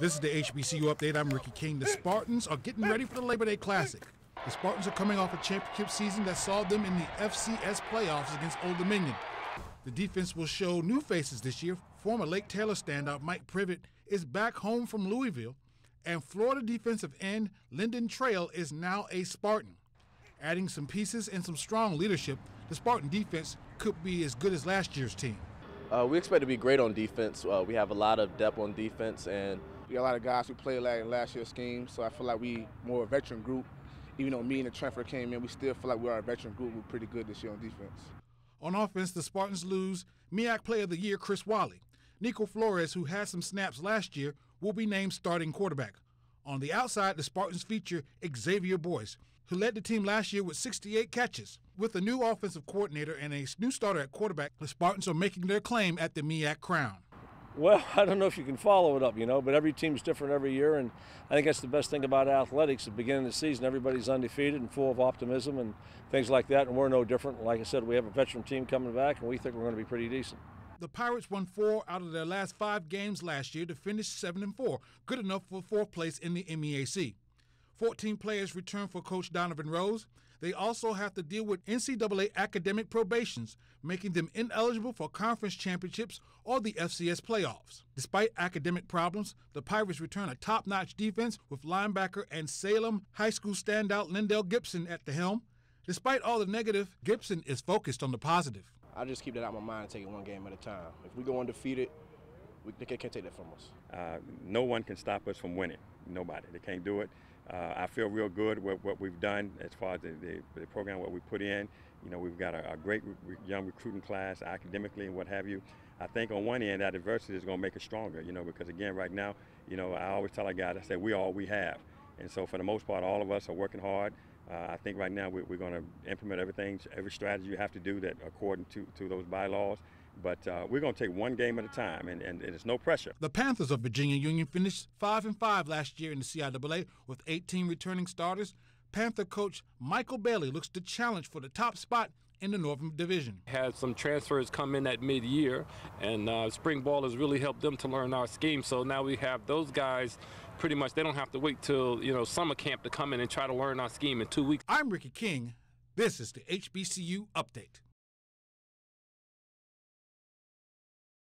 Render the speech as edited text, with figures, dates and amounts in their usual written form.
This is the HBCU Update. I'm Ricky King. The Spartans are getting ready for the Labor Day Classic. The Spartans are coming off a championship season that saw them in the FCS playoffs against Old Dominion. The defense will show new faces this year. Former Lake Taylor standout Mike Privet is back home from Louisville, and Florida defensive end Lyndon Trail is now a Spartan. Adding some pieces and some strong leadership, the Spartan defense could be as good as last year's team. We expect to be great on defense. We have a lot of depth on defense, and we got a lot of guys who played in last year's scheme, so I feel like we more a veteran group. Even though me and the transfer came in, we still feel like we are a veteran group. We're pretty good this year on defense. On offense, the Spartans lose MEAC Player of the Year Chris Wally. Nico Flores, who had some snaps last year, will be named starting quarterback. On the outside, the Spartans feature Xavier Boyce, who led the team last year with 68 catches. With a new offensive coordinator and a new starter at quarterback, the Spartans are making their claim at the MEAC crown. Well, I don't know if you can follow it up, but every team's different every year, and I think that's the best thing about athletics. At the beginning of the season, everybody's undefeated and full of optimism and things like that, and we're no different. Like I said, we have a veteran team coming back, and we think we're going to be pretty decent. The Pirates won 4 out of their last 5 games last year to finish 7-4, good enough for 4th place in the MEAC. 14 players return for Coach Donovan Rose. They also have to deal with NCAA academic probations, making them ineligible for conference championships or the FCS playoffs. Despite academic problems, the Pirates return a top-notch defense with linebacker and Salem High School standout Lindell Gibson at the helm. Despite all the negative, Gibson is focused on the positive. I just keep that out of my mind and take it one game at a time. If we go undefeated, they can't take that from us. No one can stop us from winning. Nobody. They can't do it. I feel real good with what we've done as far as the program, what we put in. We've got a great young recruiting class academically and what have you. I think on one end, that adversity is going to make us stronger, because again, right now, I always tell our guys, I say, we all we have. And so for the most part, all of us are working hard. I think right now we're going to implement every strategy you have to do that according to those bylaws. But we're going to take one game at a time, and it's no pressure. The Panthers of Virginia Union finished 5-5 last year in the CIAA with 18 returning starters. Panther coach Michael Bailey looks to challenge for the top spot in the Northern Division. Had some transfers come in at mid-year, and spring ball has really helped them to learn our scheme. So now we have those guys pretty much, they don't have to wait till summer camp to come in and try to learn our scheme in 2 weeks. I'm Ricky King. This is the HBCU Update.